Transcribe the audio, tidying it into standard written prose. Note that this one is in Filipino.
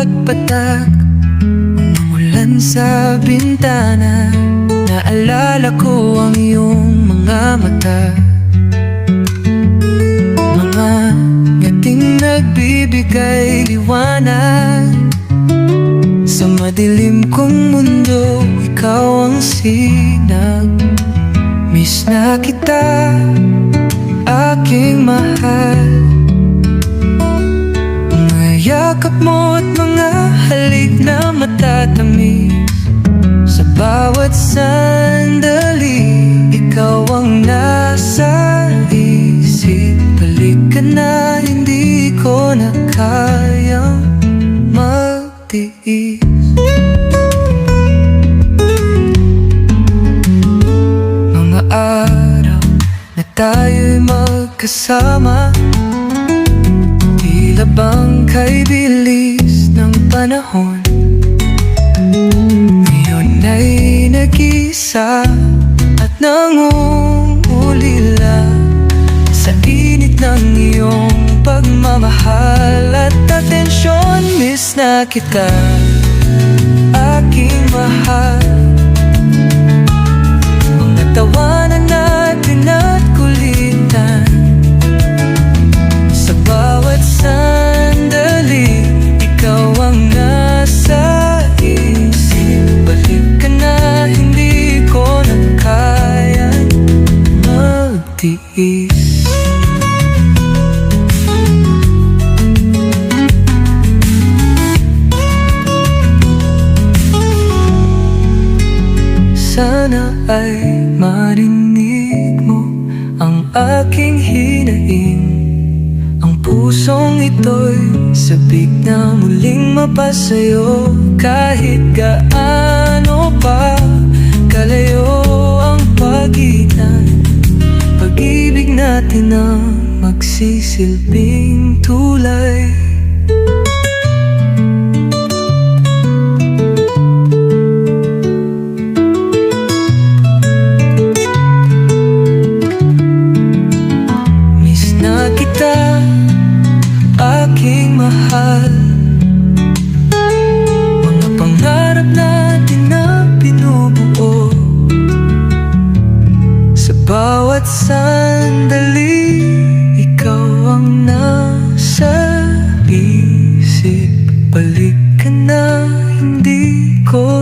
nagpatak, umulan sa bintana. Naalala ko ang iyong mga mata, mga ngating nagbibigay liwanag. Sa madilim kong mundo, ikaw ang sinag. Miss na kita, aking mahal. Mga yakap mo at mga halik na matatamis. Sa bawat sandali, ikaw ang nasa isip. Balik ka na, hindi ko na kayang magtiis. Mga araw na tayo'y magkasama, tila bang kay bilis ng panahon. Ngayon ay nag-isa at nangungulila sa init ng iyong pagmamahal at atensyon. Miss na kita, aking mahal. Mga tawanan natin at kulitan, sa bawat sandali, ikaw ang nasa isip. Balik ka na, hindi ko na kayang magtiis. Sana ay marinig mo ang aking hinaing. Ang pusong ito'y sabik na muling mapasayo. Kahit gaano pa kalayo ang pagitan, pag-ibig natin ang magsisilbing tulay.